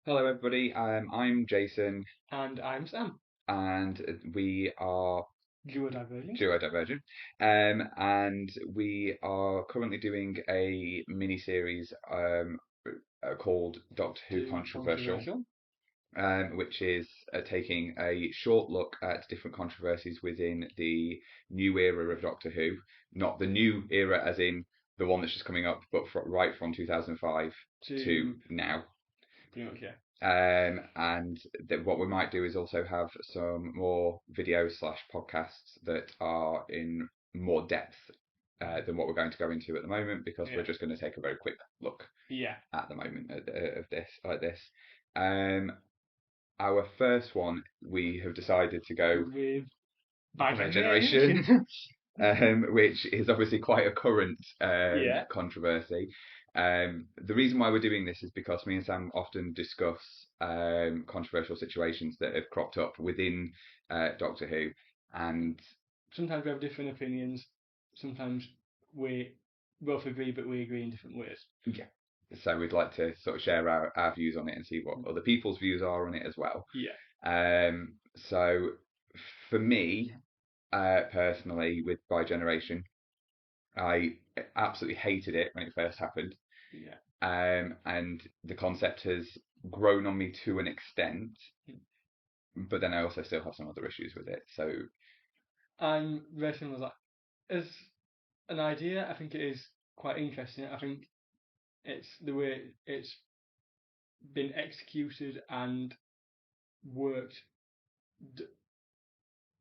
Hello, everybody. I'm Jason, And I'm Sam. and we are Duo Divergent. Duo Divergent. And we are currently doing a mini series called Doctor Who Too Controversial, controversial. which is taking a short look at different controversies within the new era of Doctor Who. Not the new era, as in the one that's just coming up, but right from 2005 to To now. pretty much, yeah. And what we might do is also have some more videos slash podcasts that are in more depth than what we're going to go into at the moment, because we're Yeah. just going to take a very quick look Yeah. at the moment of this like this. Um, our first one, we have decided to go With By by Generation. generation, which is obviously quite a current Yeah. controversy. The reason why we're doing this is because me and Sam often discuss controversial situations that have cropped up within Doctor Who, and Sometimes we have different opinions. Sometimes we both agree, but we agree in different ways. yeah, so we'd like to sort of share our views on it and see what other people's views are on it as well. Yeah. So for me, personally, with By Generation, I absolutely hated it when it first happened. Yeah. And the concept has grown on me to an extent, but then I also still have some other issues with it. So I'm very similar to that. As an idea, I think it is quite interesting. I think it's the way it's been executed and worked d-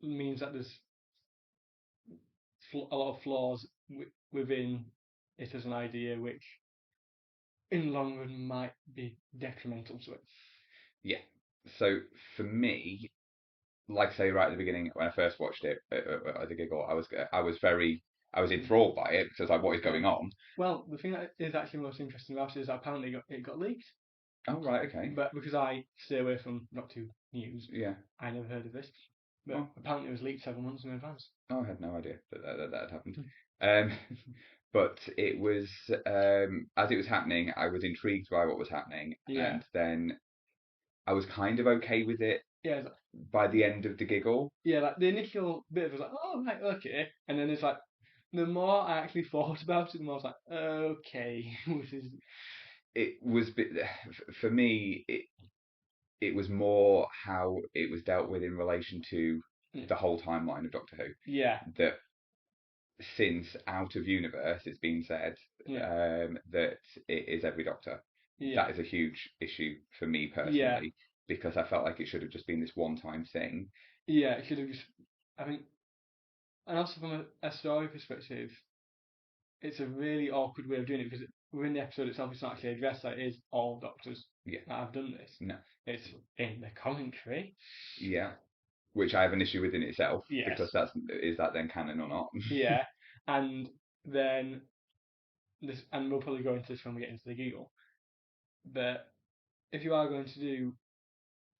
means that there's a lot of flaws within it as an idea, which in the long run might be detrimental to it. yeah, so for me, like I say right at the beginning when I first watched it at the giggle, I was enthralled by it because I was like, what is Yeah. going on? Well, the thing that is actually most interesting about it is that apparently it got leaked, Oh right, okay, but because I stay away from not too news, yeah. I never heard of this. But Oh, apparently it was leaked 7 months in advance. oh, I had no idea that had happened. Hmm. Um, but it was as it was happening, I was intrigued by what was happening, Yeah, and then I was kind of okay with it yeah, by the end of the giggle. yeah. Like the initial bit of it was like, oh right, okay, and then it's like the more I actually thought about it, the more I was like, okay, this is It was for me. It was more how it was dealt with in relation to yeah, the whole timeline of Doctor Who. yeah, That since Out of Universe, it's been said yeah, that it is every Doctor. yeah. That is a huge issue for me Yeah, personally, because I felt like it should have just been this one-time thing. yeah, it should have just. I think, and also from a story perspective, it's a really awkward way of doing it because within the episode itself, it's not actually addressed that it is all doctors Yeah, that have done this. no, It's in the commentary. yeah, which I have an issue with in itself, because Yes. that's is that then canon or not? Yeah, and then this, and we'll probably go into this when we get into the Google. But if you are going to do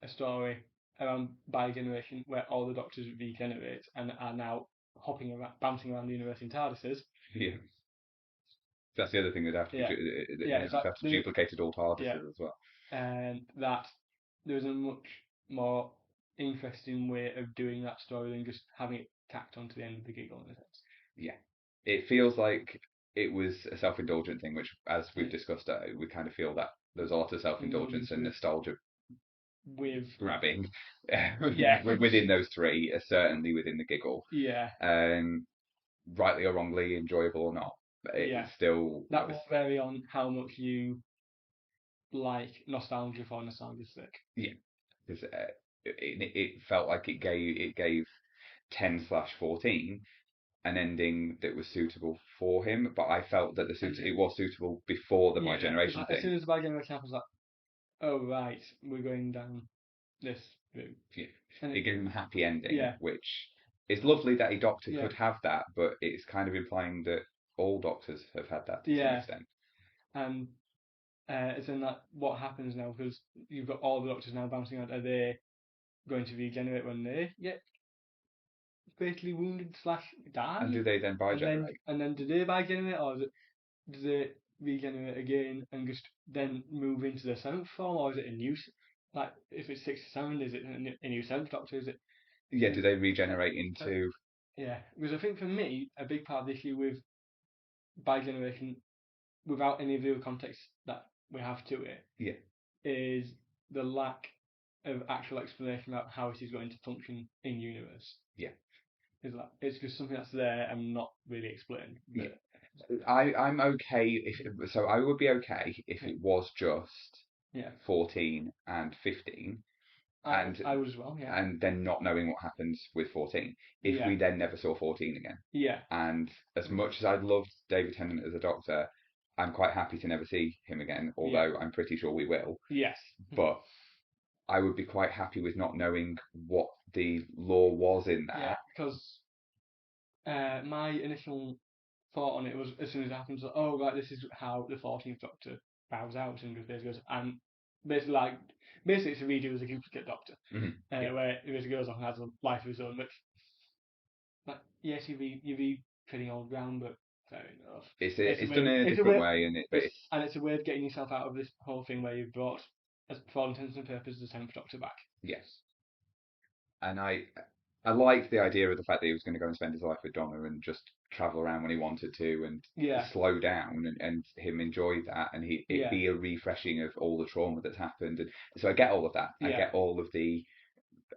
a story around By Generation where all the doctors regenerate and are now hopping around, bouncing around the universe in TARDISes, Yeah, that's the other thing. They'd have to be yeah, yeah, they'd it's just like have to the duplicate all yeah, TARDISes as well. and that there is a much more interesting way of doing that story than just having it tacked onto the end of the giggle in a sense. Yeah, it feels like it was a self-indulgent thing, which, as we've Yeah. discussed, we kind of feel that there's a lot of self-indulgence Indulgence and with nostalgia with grabbing yeah within those three, certainly within the giggle, yeah um, rightly or wrongly, enjoyable or not, but yeah it's still that will vary on how much you like nostalgia for nostalgia's sake. yeah, because it felt like it gave 10/14 an ending that was suitable for him, but I felt that And it was suitable before the By yeah, it's Generation like as thing. soon as the By Generation happens, like oh right, we're going down this route, Yeah, and it gave him a happy ending, yeah which is lovely that a doctor yeah could have that, but it's kind of implying that all doctors have had that to some yeah extent. and as in that what happens now because you've got all the doctors now bouncing around. Are they going to regenerate when they get fatally wounded slash And do die? they then And then bi-generate? and then do they regenerate or do they regenerate again and just then move into the seventh form, or is it a new like if it's 6 to 7, is it a new seventh Doctor? Is it? Yeah, do they Uh, regenerate uh, into? yeah, because I think for me a big part of the issue with bi-generation, without any of the other context that we have to it, Yeah, is the lack of actual explanation about how it is going to function in universe. yeah, Is that it's just something that's there and not really explained. yeah. But I'm okay if so. I would be okay if yeah, it was just yeah, 14 and 15, I and I would as well. Yeah, then not knowing what happens with 14. If yeah, we then never saw 14 again, yeah, and as much as I'd loved David Tennant as a Doctor, I'm quite happy to never see him again. yeah, Although I'm pretty sure we will. yes, But I would be quite happy with not knowing what the law was in yeah, there. because my initial thought on it was as soon as it happens, like, oh right, this is how the 14th Doctor bows out and basically goes, and basically like basically it's a redo as a duplicate Doctor, Mhm. Yeah, where he basically goes on and has a life of his own, which like yes you be treading old ground, but fair enough. it's done in a different way, and It's a way of getting yourself out of this whole thing where you've brought, as for all intents and purposes, the 10th Doctor back. yes. And I liked the idea of the fact that he was going to go and spend his life with Donna and just travel around when he wanted to and Yeah, slow down and him enjoy that and it yeah, be a refreshing of all the trauma that's happened. And so I get all of that. yeah,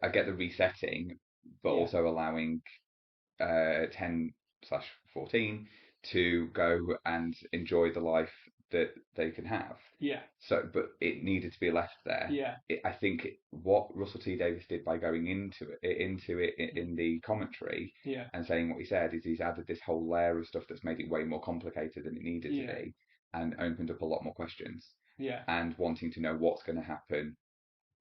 I get the resetting, but yeah, also allowing 10/14 to go and enjoy the life that they can have. yeah, So, but it needed to be left there. yeah, I think what Russell T Davies did by going into it mm, in the commentary yeah, and saying what he said is he's added this whole layer of stuff that's made it way more complicated than it needed to yeah, be and opened up a lot more questions yeah, and wanting to know what's going to happen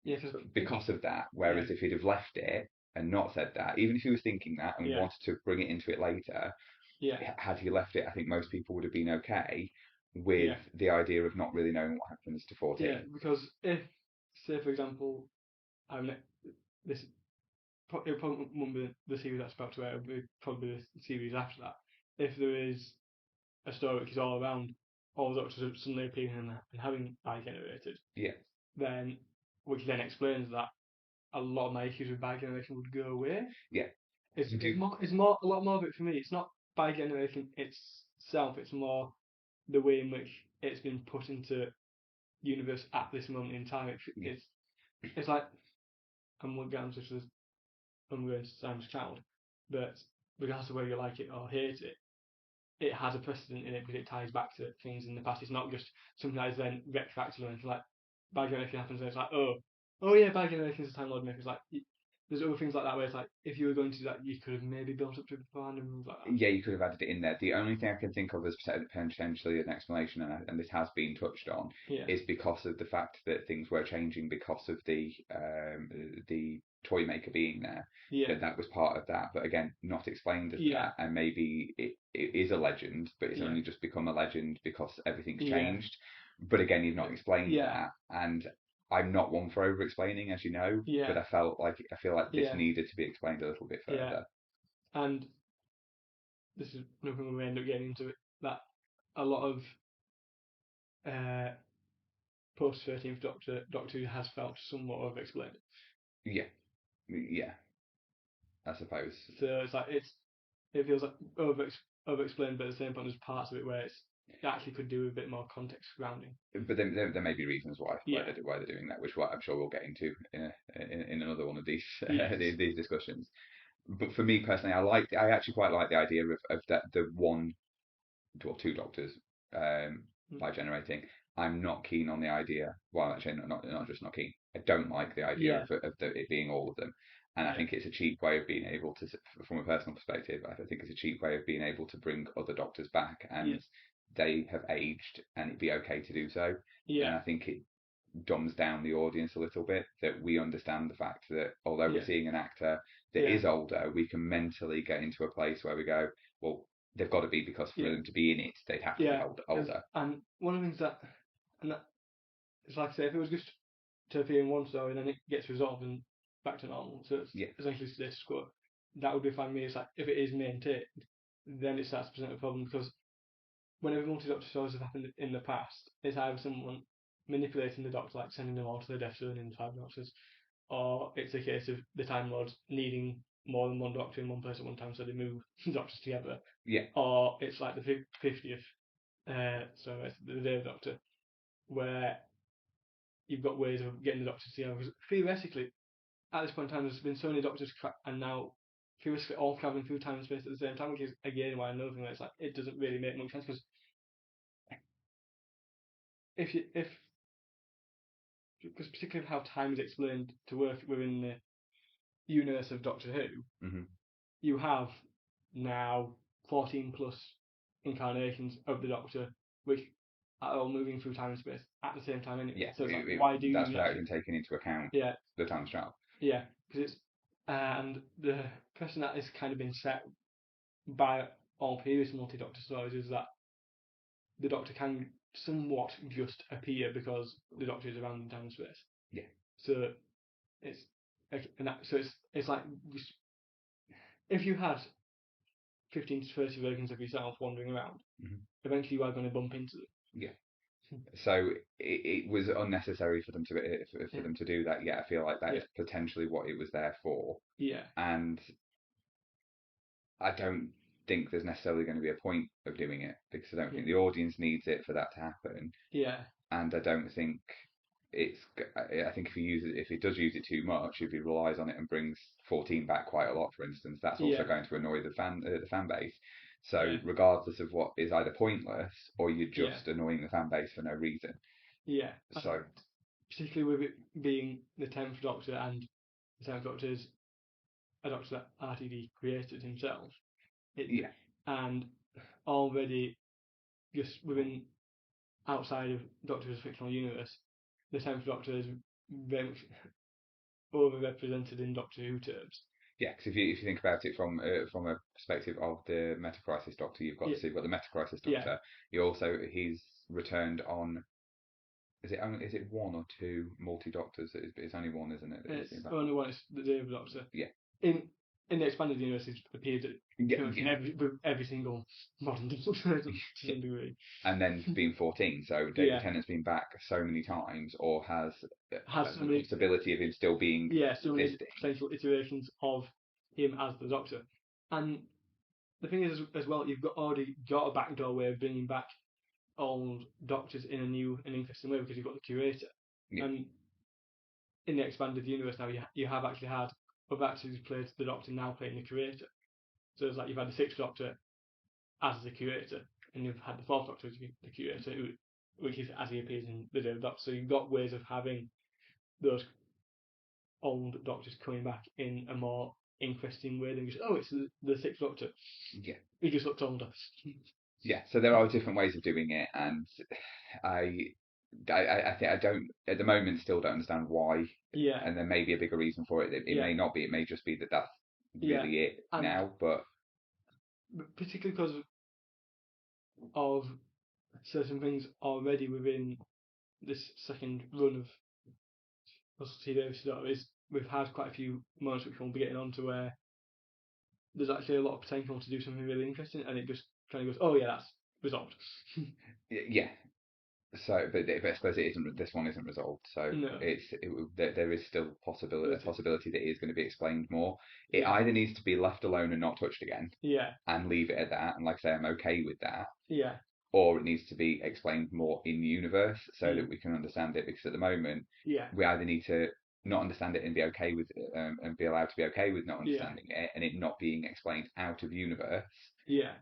yeah, because because of that. yeah, Whereas if he'd have left it and not said that, even if he was thinking that and yeah, wanted to bring it into it later, yeah, had he left it, I think most people would have been okay with yeah, the idea of not really knowing what happens to yeah, 14. because if, say for example, I'm this it probably won't be the series that's about to air, it'll be probably the series after that. If there is a story which is all around all the Doctors suddenly appearing and having bi-generated, Yeah, then which then explains that a lot of my issues with bi-generation would go away. yeah. It's Do more it's more a lot more of it for me. It's not bi-generation itself. It's more the way in which it's been put into universe at this moment in time. yeah, It's like I'm one guy such as I'm going to Sam's Child, but regardless of whether you like it or hate it, it has a precedent in it because it ties back to things in the past. It's not just something that is then retroactive and it's like bi-generation happens and it's like, oh yeah, bi-generation is a Time Lord myth. It's like there's other things like that where it's like if you were going to do that, you could have maybe built up to it beforehand and things like that. yeah, you could have added it in there. The only thing I can think of as potentially an explanation, and this has been touched on, Yeah, is because of the fact that things were changing because of the toy maker being there. yeah, That was part of that, but again, not explained as yeah, that, and maybe it is a legend, but it's yeah, only just become a legend because everything's yeah, changed. But again, you've not explained yeah, that, and I'm not one for over explaining, as you know, but yeah, I feel like this yeah, needed to be explained a little bit yeah. further. And this is nothing we end up getting into it. That a lot of uh, post 13th Doctor Who has felt somewhat over explained. Yeah, yeah, I suppose. So it's like it feels like over explained, but at the same point there's parts of it where it actually could do with a bit more context grounding. But then there may be reasons Yeah. why they're doing that, which I'm sure we'll get into in another one of these Yes. these discussions. But for me personally, I actually quite like the idea of that the one or two doctors um, Mm. by generating. I'm not keen on the idea. Well, actually, not just not keen. I don't like the idea Yeah. it being all of them. And I Yeah. think it's a cheap way of being able to, from a personal perspective, I think it's a cheap way of being able to bring other doctors back Yeah. and they have aged and it'd be okay to do so. And Yeah. I think it dumbs down the audience a little bit that we understand the fact that although we're Yeah. seeing an actor that Yeah. is older, we can mentally get into a place where we go, well, they've got to be because for Yeah. them to be in it, they'd have to be Yeah. older. And one of the things that and that it's like I say, if it was just to appear in one story and then it gets resolved and back to normal, so it's Yeah, essentially status quo, that would be fine with me. It's like if it is maintained, then it starts to present a problem because whenever multi-doctor stories have happened in the past, it's either someone manipulating the Doctor, like sending them all to the Death Zone in the Five Doctors, or it's a case of the Time Lords needing more than one Doctor in one place at one time, so they move Doctors together. Yeah. Or it's like the 50th, so it's the Day of the Doctor, where you've got ways of getting the Doctors together. Because theoretically, at this point in time, there's been so many Doctors and now theoretically all traveling through time and space at the same time, which is again why another thing where it's like it doesn't really make much sense, because because particularly how time is explained to work within the universe of Doctor Who, Mm-hmm. you have now 14 plus incarnations of the Doctor, which are all moving through time and space at the same time anyway. Yeah, So it's why do that's you without actually... even taking into account Yeah, the time travel. yeah, because it's and the question that has kind of been set by all previous multi-Doctor stories is that the Doctor can somewhat just appear because the Doctor is around in time and space. Yeah. So it's it's like if you had 15 to 30 versions of yourself wandering around, Mm-hmm. eventually you are going to bump into them. Yeah. So it was unnecessary for them to them to do that. Yeah, I feel like that is potentially what it was there for. Yeah. And I don't think there's necessarily going to be a point of doing it, because I don't think the audience needs it for that to happen. Yeah. And I don't think I think if it does use it too much, if it relies on it and brings 14 back quite a lot, for instance, that's also going to annoy the fan base. So regardless of what is either pointless or you're just annoying the fan base for no reason. Yeah. So particularly with it being the 10th Doctor, and the 10th Doctor is a Doctor that RTD created himself. And already just within outside of Doctor Who's fictional universe, the 10th Doctor is very much overrepresented in Doctor Who terms. Yeah, because if you think about it from a perspective of the Meta Crisis Doctor, you've got the Meta Crisis Doctor. He's returned on. Is it one or two multi Doctors? It's only one, isn't it? It's only one. It's the Day of the Doctor. Yeah. In the expanded universe, it's appeared in every single modern Doctor to some degree. And then being 14, so David Tennant's been back so many times, or has the possibility of him still being so many potential iterations of him as the Doctor. And the thing is, as well, you've already got a backdoor way of bringing back old Doctors in a new and interesting way, because you've got the Curator. And in the expanded universe now, you have actually had other actors who played the Doctor now playing the Curator. So it's like you've had the 6th Doctor as the Curator, and you've had the 4th Doctor as the Curator, which is as he appears in the Day of the Doctor. So you've got ways of having those old Doctors coming back in a more interesting way than just, oh, it's the 6th Doctor. Yeah. He just looked older. Yeah, so there are different ways of doing it, and I think I don't at the moment still don't understand why. Yeah. And there may be a bigger reason for it. It may not be. It may just be that that's really it now. But particularly because of certain things already within this second run of Russell T Davies stories, we've had quite a few moments which we'll be getting onto where there's actually a lot of potential to do something really interesting, and it just kind of goes, oh yeah, that's resolved. Yeah. So, but I suppose it isn't. This one isn't resolved. So there is still a possibility that it is going to be explained more. It either needs to be left alone and not touched again. Yeah. And leave it at that. And like I say, I'm okay with that. Yeah. Or it needs to be explained more in universe so that we can understand it. Because at the moment, we either need to not understand it and be okay with it, and be allowed to be okay with not understanding it, and it not being explained out of universe. Yeah.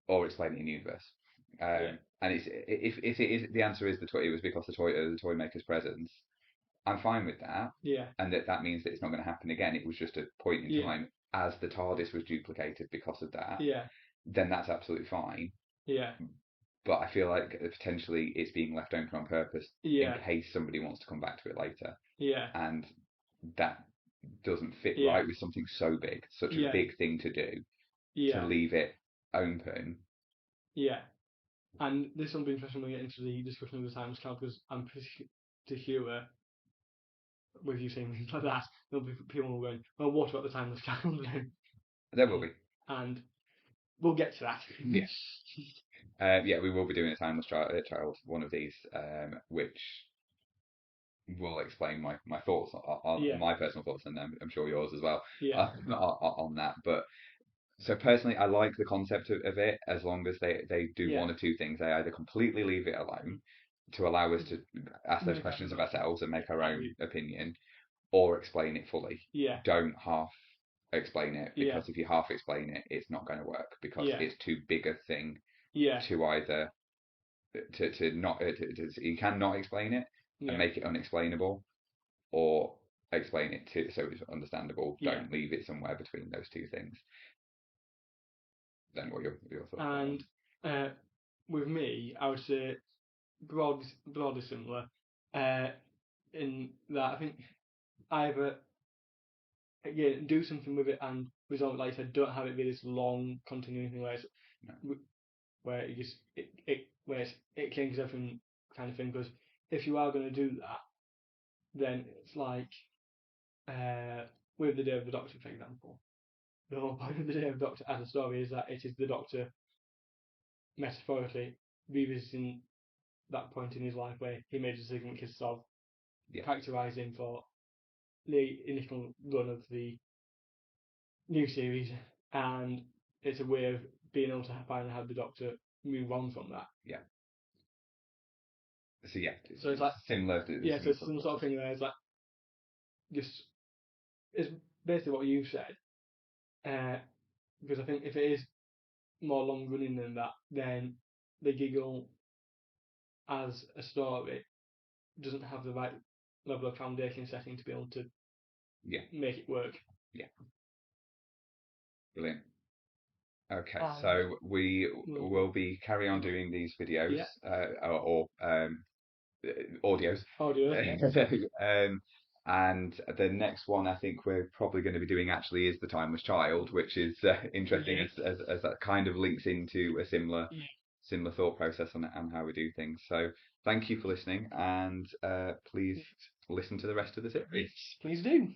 Or explain it in universe. And it's if it is, the answer is it was because the toy maker's presence. I'm fine with that. Yeah. And that means that it's not going to happen again. It was just a point in time as the TARDIS was duplicated because of that. Yeah. Then that's absolutely fine. Yeah. But I feel like potentially it's being left open on purpose in case somebody wants to come back to it later. Yeah. And that doesn't fit right with something so big, such a big thing to do. To leave it open. Yeah. And this will be interesting when we get into the discussion of the time scale, because I'm pretty sure with you saying things like that, there'll be people going, well, what about the time scale? There will be. And we'll get to that. Yeah. Yeah, we will be doing a timeless child, one of these, which will explain my thoughts on Yeah. my personal thoughts, and I'm sure yours as well, Yeah. on that. But so personally, I like the concept of it, as long as they do Yeah. one of two things. They either completely leave it alone to allow us to ask those Make questions of our- ourselves and make our own opinion, or explain it fully. Yeah. Don't half explain it, Yeah. because if you half explain it, it's not going to work, because Yeah. it's too big a thing Yeah. to either to not you can not explain it and Yeah. make it unexplainable, or explain it so it's understandable. Yeah. Don't leave it somewhere between those two things. Then what your thoughts are on And with me, I would say broadly similar. In that I think either again do something with it and resolve it. Like I said, don't have it be this long continuing thing No. where it just it changes everything kind of thing. Because if you are going to do that, then it's like with the Day of the Doctor, for example. The whole point of the Day of the Doctor as a story is that it is the Doctor metaphorically revisiting that point in his life where he made a decision which is sort of Yeah. characterised him for the initial run of the new series, and it's a way of being able to finally have the Doctor move on from that. Yeah. So yeah, So it's like similar. yeah, so it's some sort of thing where it's like just it's basically what you've said, because I think if it is more long running than that, then the Giggle as a story doesn't have the right level of foundation setting to be able to make it work. Yeah. Brilliant. Okay, so we will be carry on doing these videos, or audios. Audio. And the next one I think we're probably going to be doing actually is The Timeless Child, which is interesting as that kind of links into a similar thought process on how we do things. So thank you for listening, and please listen to the rest of the series. Please do.